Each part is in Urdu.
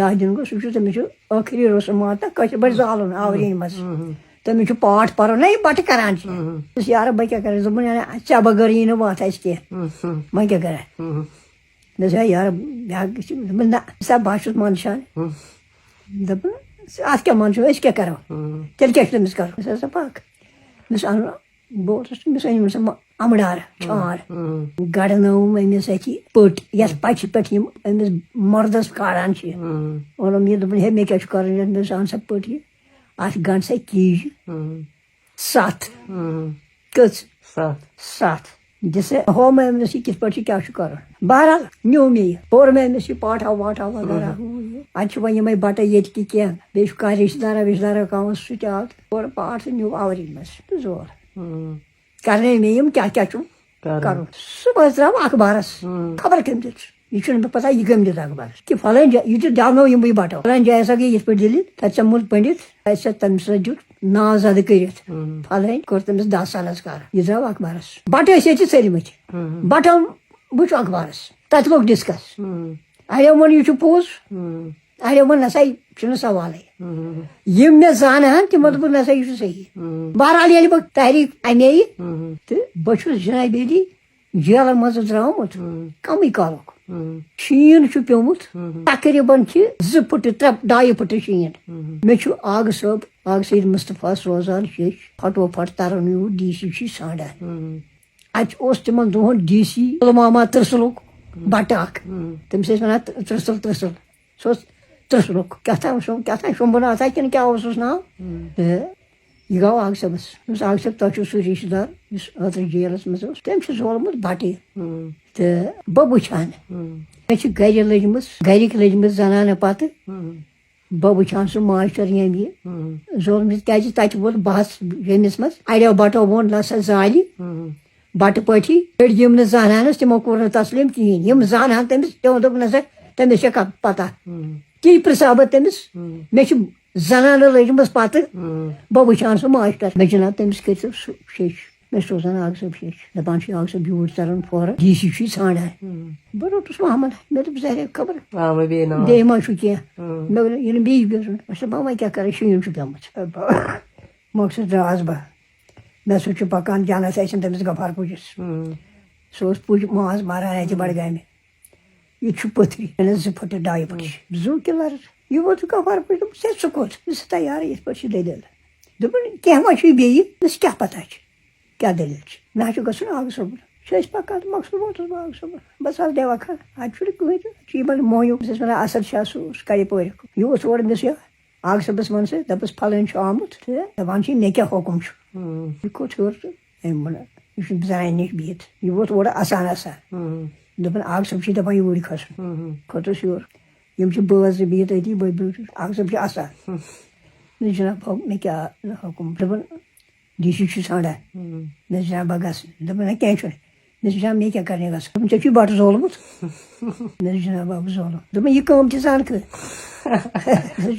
10 دن گو سہ تمس ٲخری رسومات کٲشر پٲٹھۍ زالُن آورین مز تمس پاٹھ پرن نا یہ بٹہ کران یار بہ کیا کرٕ دوٚپُن ژےٚ بغٲر یی نہٕ وتھ اَسہِ کینٛہہ وۄنۍ کیٛاہ کرٕ مےٚ دوٚپ یارٕ دوٚپُن نہ سا بہٕ چھُس منٛدچھان دوٚپُن اتھ کیٛاہ منٛدچھو أسۍ کیٛاہ کرو تیٚلہِ کیٛاہ چھُ تٔمِس کرُن أسۍ ہسا پکھ مےٚ اَنُن بہٕ اوسُس تٔمِس أنۍ سۄ امبڈار چھار گڑنٲوٕم أمِس اَتہِ پٔٹ یتھ پچہِ پٮ۪ٹھ یِم أمِس مردس کاران چھِ اوٚنُم یہِ دوٚپُن ہے مےٚ کیٛاہ چھُ کرُن مےٚ دوٚپُس اَن سا پٔٹ یہِ اتھ گنڈ سا کیج 7 کٔژ 7 دِ سا ہو مےٚ أمِس یہِ کِتھ پٲٹھۍ چھُ کیٛاہ چھُ کرُن بہرحال نیوٗ مےٚ یہِ پوٚر مےٚ أمِس یہِ پاٹھا واٹھا وغیرہ اتہِ چھِ وۄنۍ یِمے بٹہٕ ییٚتہِ تہِ کینٛہہ بیٚیہِ چھُ کانٛہہ رشتہٕ دارا کانٛہہ سُہ تہِ آو پوٚر پاٹھ تہٕ نیوٗ آوری منٛز تہٕ زول کرنے مےٚ یِم کیٛاہ کیٛاہ چھُ کرُن صُبحس درٛاو اخبارس خبر کٔمۍ دیُت یہ چھُنہٕ مےٚ پتہ یہِ کٔمۍ دیُت اخبارس کہِ فلٲنۍ جایہِ یہِ تہِ دیونو یِموٕے بٹو فلٲنۍ جایہِ ہسا گٔے یِتھ پٲٹھۍ دٔلیٖل تتہِ سمکھُن پٔنڈِت تتہِ سا تٔمِس ہسا دیُت ناو زدٕ کٔرِتھ فلٲنۍ کوٚر تٔمِس 10 سالس کار یہِ درٛاو اخبارس بٹہٕ ٲسۍ ییٚتہِ ژٔلمٕتۍ بٹو وٕچھ اخبارس تتہِ لوٚگ ڈسکس اڑیو ووٚن یہِ چھُ پوٚز اڑیو ووٚن نسا یہِ چھُنہٕ سوالٕے یِم مےٚ زانہن تِمو دوٚپُکھ نسا یہِ چھُ صحیح بہرحال ییٚلہِ بہٕ تحریٖک اَنے تہٕ بہٕ چھُس جناب علی جیلہٕ منٛزٕ درٛامُت کمٕے کالُک شیٖن چھُ پیوٚمُت تقریٖباً چھِ 2 پھٕٹہٕ 2 پھٕٹہٕ شیٖن مےٚ چھُ آگہٕ صٲب آگہٕ سید مُصطفیٰ سوزان شیٚچھ پھٹوپھٹ تران یوٗر ڈی سی چھُ ژھانڈان اتہِ اوس تِمن دۄہن ڈی سی پُلوامہ ترسلُک بٹہٕ اکھ تٔمِس ٲسۍ ونان ترسل سُہ اوس ترسلُک کیٛاہ تام شمبھوٗناتھا کِنہٕ کیٛاہ اوسُس ناو تہٕ یہِ گوٚو آگہٕ صٲبس دوٚپُس آگہٕ صٲب تۄہہِ چھُو سُہ رشتہٕ دار یُس اوترٕ جیلس منٛز اوس تٔمۍ چھُ زولمُت بٹہٕ تہٕ بہٕ وٕچھ ہن مےٚ چھِ گرِ لٔجمٕژ گرِکۍ لٔجمٕژ زنانہٕ پتہٕ بہٕ وٕچھ ہن سُہ ماشٹر ییٚمۍ یہِ زولمُت کیٛازِ تتہِ ووت بحث ییٚمِس منٛز اڑیو بٹو ووٚن نہ سا زالہِ بٹہٕ پٲٹھی أڑۍ یِم نہٕ زانہنس تِمو کوٚر نہٕ تسلیٖم کِہینۍ یِم زانہن تٔمِس تِمو دوٚپ نہ سا تٔمِس چھےٚ پتہ تی پرژھا بہٕ تٔمِس مےٚ چھِ زنانہٕ لٔجمٕژ پتہٕ بہٕ وٕچھ ہن سُہ ماشٹر مےٚ جناب تٔمِس کٔرۍتو سُہ شیٚچھ مےٚ سوزان آگہٕ صٲب شیٚچھ دپان چھُ آگہٕ صٲب یوٗرۍ تران فورٕ ڈی سی چھُے ژھانڈان بہٕ روٚٹُس محمد مےٚ دوٚپ ظاہرے خبر بیٚیہِ ما چھُ کینٛہہ مےٚ ووٚن یہِ نہٕ بیٚیہِ گژھُن اچھا بہٕ وۄنۍ کیٛاہ کرٕ شیٖن چھُ پیوٚمُت مۄخصر درٛاس بہٕ مےٚ سۭتۍ چھُ پکان جانس ٲسِن تٔمِس غفار پوٗجِس سُہ اوس پُج ماز ماران اَتہِ بڈگامہِ یہِ چھُ پٔتھرِ 2 پھٕٹہٕ 2 پھٕٹہٕ 2 کِلر یہِ ووت غفار پوٗج دوٚپُس ہے ژٕ کوٚت دوٚپُس تیار یِتھ پٲٹھۍ چھِ دٔلیٖل دوٚپُن کینٛہہ ما چھُے بیٚیہِ دوٚپُس کیٛاہ پتہ چھِ کیٛاہ دٔلیٖل چھِ مےٚ حظ چھُ گژھُن آگہٕ صٲبُن چھِ أسۍ پکان تہٕ مۄخصر ووتُس بہٕ آگہٕ صٲبُن بس حظ دیوا کھا اَتہِ چھُنہٕ کٕہٕنۍ تہِ چھِ یِمن مویوٗ أسۍ ٲسۍ ونان اثر شاہ سُہ کَرِ پٲرِکھ یہِ اوس اورٕ أمِس یہِ آگہٕ صٲبس ووٚن سُہ دپُس فلٲنۍ چھُ آمُت تہٕ دپان چھِ مےٚ کیٛاہ حُکُم چھُ یہِ کھوٚت ہیوٚر تہٕ أمۍ ووٚن یہِ چھُ زنانہِ نِش بِہِتھ یہِ ووت اورٕ اَسان دوٚپُن آگہٕ صٲب چھُے دپان یوٗرۍ کھسُن کھوٚتُس یور یِم چھِ بٲژ زٕ بِہِتھ أتی بہٕ بیوٗٹھُس آگہٕ صٲب چھُ اَسان جناب مےٚ کیٛاہ حُکُم دوٚپُن ڈی سی چھُ ژھانڈان مےٚ جناب بہٕ گژھٕ دوٚپُن نہ کینٛہہ چھُنہٕ مےٚ جناب مےٚ کیٛاہ کرنہِ گژھُن دوٚپُن ژےٚ چھُے بٹہٕ زولمُت مےٚ جناب بہٕ زولُم دوٚپُن یہِ کٲم تہِ زانکھٕ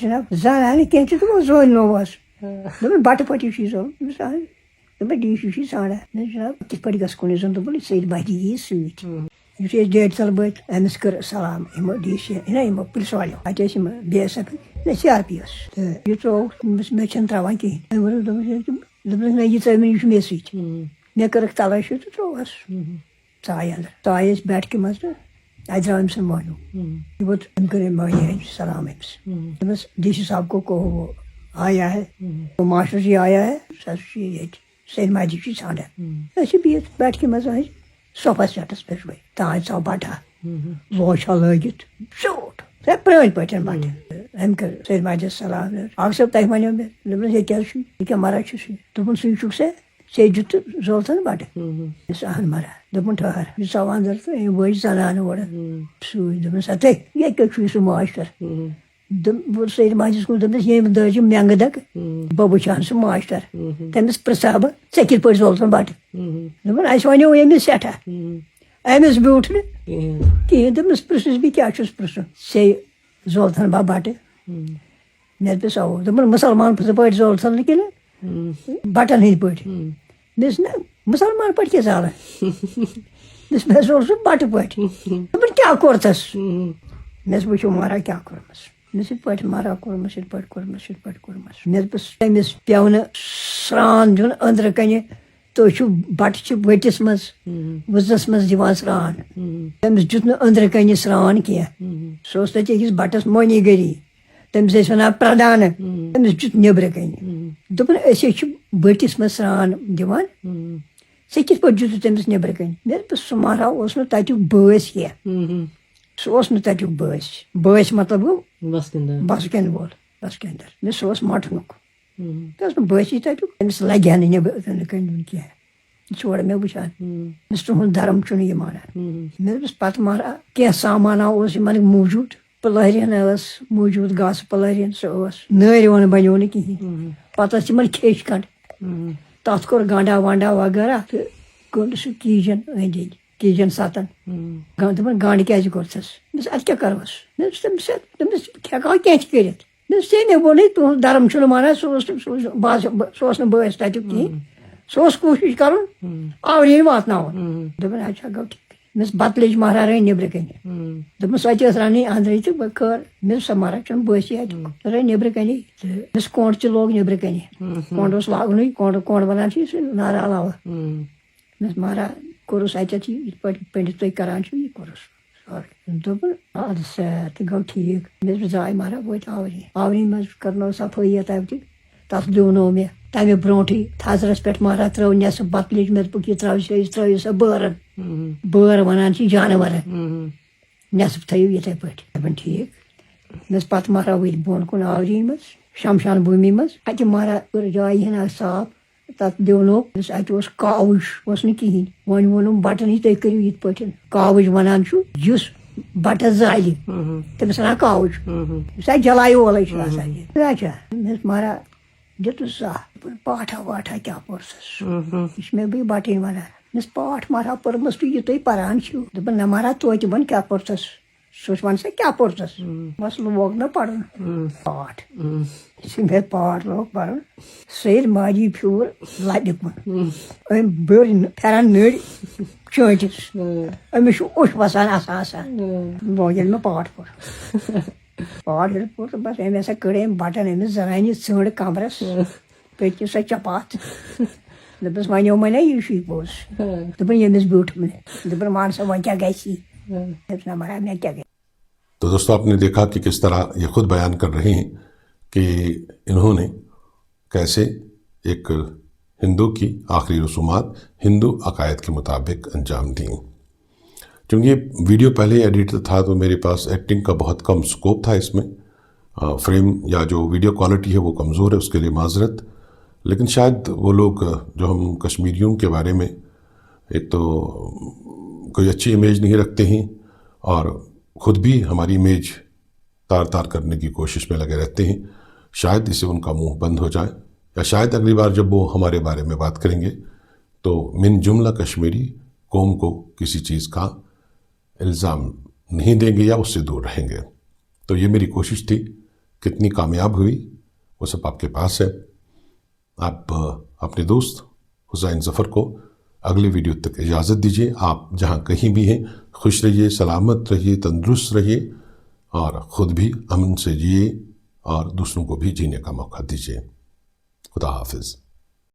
جناب زانان نہٕ کینٛہہ چھُ تِمو زٲلنووس دوٚپُن بٹہٕ پٲٹھی چھُے زولُم دوٚپُن ڈی سی چھُے ژھانڈان مےٚ جناب کِتھ پٲٹھۍ گژھِ کُنُے زوٚن دوٚپُن سید مہدی یی سۭتۍ یُتھُے أسۍ ڈیڈِ تل وٲتۍ أمِس کٔر سلام یِمو ڈی سی نہ یِمو پُلسہٕ والیو اَتہِ ٲسۍ یِم BSF نہ CRPS تہٕ یہِ ژوٚوُکھ مےٚ چھِنہٕ ترٛاوان کِہینۍ ووٚنُس دوٚپُس نہ یہِ ژٲو مےٚ یہِ چھُ مےٚ سۭتۍ مےٚ کٔرٕکھ تلٲشی تہٕ ترٛووہس ژاے انٛدر ژاے أسۍ بیٹھکہِ منٛز تہٕ اَتہِ درٛاو أمۍ سُنٛد موہنیوٗ یہِ ووت أمۍ کٔر أمۍ مٔہنی سلام أمِس دوٚپمَس ڈی سی صاحب کو وہ آیا ہے وہ ماسٹر جی آیا ہے سُہ چھُ ییٚتہِ سید مہدی چھُے ژھانڈان أسۍ چھِ بِہِتھ بیٹھکہِ منٛز ٲسۍ صوفا سیٹس پٮ۪ٹھ وٲتۍ تانۍ ژاو بٹھا لوچھا لٲگِتھ زیوٗٹھ پرٛٲنۍ پٲٹھۍ بٹھٕ أمۍ کٔر سید مہدیس سلام آگہٕ صٲب تۄہہِ وَنیو مےٚ دوٚپمَس ییٚتہِ کیٛاہ چھُ یہِ کیٛاہ مران چھُس یہِ دوٚپُن سُے چھُکھ سا ژےٚ دیُت تہٕ زولتھن بٹہٕ دوٚپُس اہن مران دوٚپُن ٹھٔہر یہِ ژاو انٛدر تہٕ أمۍ وٲج زنانہٕ اورٕ سُے دوٚپُن سا تُہۍ ییٚتہِ کیٛاہ چھُے سُہ ماشٹر بہٕ سید مہدیس کُن دوٚپمَس ییٚمۍ دٲجہِ مٮ۪نٛگہٕ دگ بہٕ وٕچھ ہن سُہ ماشٹر تٔمِس پرٛژھا بہٕ ژےٚ کِتھ پٲٹھۍ زولتھن بٹہٕ دوٚپُن اَسہِ وَنیو أمِس سٮ۪ٹھاہ أمِس بیوٗٹھ نہٕ کِہیٖنۍ دوٚپمَس پرٛژھُس بہٕ کیٛاہ چھُس پرٛژھُن ژےٚ زولتھن بہٕ بٹہٕ مےٚ دوٚپُس اَوٕ دوٚپُن مُسلمان پٲٹھۍ زولتھن نہٕ کِنہٕ بٹن ہٕنٛدۍ پٲٹھۍ مےٚ دوٚپُس نہ مُسلمان پٲٹھۍ کیٛاہ زالان دوٚپُس مےٚ زول سُہ بٹہٕ پٲٹھۍ دوٚپُن کیٛاہ کوٚرتھس مےٚ وٕچھو مہراز کیٛاہ کوٚرمَس مےٚ یِتھ پٲٹھۍ مہراز کوٚرمَس یِتھ پٲٹھۍ کوٚرمَس یِتھ پٲٹھۍ کوٚرمَس مےٚ دوٚپُس تٔمِس پیٚو نہٕ سرٛان دیُن أنٛدرٕ کَنہِ تُہۍ چھِو بَٹہٕ چھِ ؤٹِس منٛز وٕزَس منٛز دِوان سرٛان تٔمِس دیُت نہٕ أنٛدرٕ کَنہِ سرٛان کینٛہہ سُہ اوس تَتہِ أکِس بَٹَس مونی گٔری تٔمِس ٲسۍ وَنان پرٛدھانہٕ تٔمِس دیُت نیٚبرٕ کَنہِ دوٚپُن أسۍ ہے چھِ بٔٹِس منٛز سرٛان دِوان ژےٚ کِتھ پٲٹھۍ دیُتُتھ تٔمِس نیٚبرٕ کَنہِ مےٚ دوٚپُس سُہ مہراز اوس نہٕ تَتیُک بٲسۍ کینٛہہ سُہ اوس نہٕ تَتیُک بٲسۍ مطلب گوٚو بَسکٮ۪ن وول بَسکٮ۪ندَر مےٚ سُہ اوس مۄٹھنُک یہِ اوس نہٕ بٲسی تَتیُک أمِس لَگہِ ہا نہٕ نیٚبرٕ کَنہِ دیُن کینٛہہ یہِ چھُ اورٕ مےٚ وٕچھان مےٚ تُہُنٛد دَرم چھُنہٕ یہِ مانان مےٚ دوٚپُس پَتہٕ مہراز کینٛہہ سامانہ اوس یِمَن موٗجوٗد پٕلٲرِن ٲس موٗجوٗد گاسہٕ پٕلٲرِن سُہ ٲس نٲرۍ بَنیو نہٕ کِہیٖنۍ پَتہٕ ٲس یِمَن کھیٚچ کَنڈ تَتھ کوٚر گَنڈا وَنڈا وغیرہ تہٕ کوٚر سُہ کیٖجَن أنٛدۍ أنٛدۍ کیٖجَن سَتَن دوٚپُن گَنڈ کیٛازِ کوٚرتھَس مےٚ دوٚپُس اَدٕ کیٛاہ کَرہوس مےٚ دوٚپُس تٔمِس ہٮ۪کہٕ کینٛہہ تہِ کٔرِتھ مےٚ دوٚپُس ژےٚ مےٚ ووٚنُے تُہُنٛد دَرم چھُنہٕ مانان سُہ اوس نہٕ بٲسۍ تَتیُک کِہیٖنۍ سُہ اوس کوٗشِش کَرُن آورٮ۪ن واتناوُن دوٚپُن اچھا گوٚو ٹھیٖک مےٚ ٲس بَتہٕ لیٚج مہراز رٔنۍ نیٚبرٕ کَنہِ دوٚپُن سۄ تہِ ٲس رَنٕنۍ أنٛدرٕ تہٕ بہٕ خٲر مےٚ دوٚپ سۄ مہراز چھُنہٕ بٲسی اَتیُک رٔنۍ نیٚبرٕ کَنی تہٕ مےٚ کوٚنٛڈ تہِ لوگ نیٚبرٕ کَنہِ کوٚنٛڈ اوس لاگنُے کوٚنٛڈ وَنان چھِ سُہ نارٕ علاوٕ مےٚ مہراز کوٚرُس اَتٮ۪تھ یہِ یِتھ پٲٹھۍ پٔنڈِت تُہۍ کَران چھِو یہِ کوٚرُس دوٚپُن اَدٕ سا تہٕ گوٚو ٹھیٖک مےٚ دوٚپُس زاے مہراز وٲتۍ آورٮ۪ن منٛز کَرنٲو صفٲیی تَتہِ تَتھ دیونو مےٚ تَمہِ برونٛٹھٕے تھَزرَس پٮ۪ٹھ مہراز ترٛٲو نٮ۪صٕف بَتہٕ لیٚج مےٚ دوٚپُکھ یہِ ترٛٲیِو سا بٲرَن بٲر وَنان چھِ جانوَرَن نٮ۪صٕف تھٲیِو یِتھَے پٲٹھۍ دوٚپُن ٹھیٖک مےٚ ٲس پَتہٕ مہراز ؤتھۍ بۄن کُن آورٮ۪ن منٛز شمشان بھوٗمی منٛز اَتہِ مہراز کٔر جایہِ ہِنا صاف تَتھ دیونو اَتہِ اوس کاوٕج اوس نہٕ کِہیٖنۍ وۄنۍ ووٚنُم بَٹَن تُہۍ کٔرِو یِتھ پٲٹھۍ کاوٕج وَنان چھُ یُس بَٹَس زالہِ تٔمِس وَنان کاوٕج یُس اَتہِ جَلایہِ وولٕے چھُ آسان یہِ اچھا مےٚ دوٚپ مہراز دِتُس زَہ پاٹھا واٹھا کیٛاہ پوٚرسَس یہِ چھِ مےٚ بیٚیہِ بَٹٕنۍ وَنان مےٚ ٲس پاٹھ مہراز پٔرمٕژ تُہۍ یہِ تُہۍ پَران چھِو دوٚپُن نہ مہراز توتہِ وَن کیٛاہ پوٚرسَس سُہ وَن سا کیٛاہ پوٚرسَس بَس لوگ مےٚ پَرُن پاٹھ یُتھُے مےٚ پاٹھ لوگ پَرُن سیٚرِ ماجی پھیوٗر لَبہِ کُن أمۍ بٔر پھٮ۪رَن نٔرۍ چٲنٛٹِس أمِس چھُ اوٚش وَسان آسان لوگ ییٚلہِ مےٚ پاٹھ پوٚر پاٹھ ییٚلہِ پوٚر تہٕ بَس أمۍ ہَسا کٔڑ أمۍ بَٹَن أمِس زَنانہِ ژٔنٛڈ کَمرَس پٔتۍ سۄ چَپاتھ دوٚپُس وَنیو مےٚ نا یہِ چھُے پوٚز دوٚپُن ییٚمِس بیوٗٹھمُے دوٚپُن وَن سا وۄنۍ کیٛاہ گژھی نہ مہراز مےٚ کیٛاہ گژھِ تو دوستوں آپ نے دیکھا کہ کس طرح یہ خود بیان کر رہے ہیں کہ انہوں نے کیسے ایک ہندو کی آخری رسومات ہندو عقائد کے مطابق انجام دیں. چونکہ یہ ویڈیو پہلے ایڈیٹ تھا تو میرے پاس ایکٹنگ کا بہت کم سکوپ تھا اس میں، فریم یا جو ویڈیو کوالٹی ہے وہ کمزور ہے، اس کے لیے معذرت. لیکن شاید وہ لوگ جو ہم کشمیریوں کے بارے میں ایک تو کوئی اچھی امیج نہیں رکھتے ہیں اور خود بھی ہماری امیج تار تار کرنے کی کوشش میں لگے رہتے ہیں، شاید اسے ان کا منہ بند ہو جائے، یا شاید اگلی بار جب وہ ہمارے بارے میں بات کریں گے تو من جملہ کشمیری قوم کو کسی چیز کا الزام نہیں دیں گے یا اس سے دور رہیں گے. تو یہ میری کوشش تھی. کتنی کامیاب ہوئی وہ سب آپ کے پاس ہے. آپ اپنے دوست حسین ظفر کو اگلی ویڈیو تک اجازت دیجیے. آپ جہاں کہیں بھی ہیں خوش رہیے، سلامت رہیے، تندرست رہیے اور خود بھی امن سے جیے اور دوسروں کو بھی جینے کا موقع دیجیے. خدا حافظ.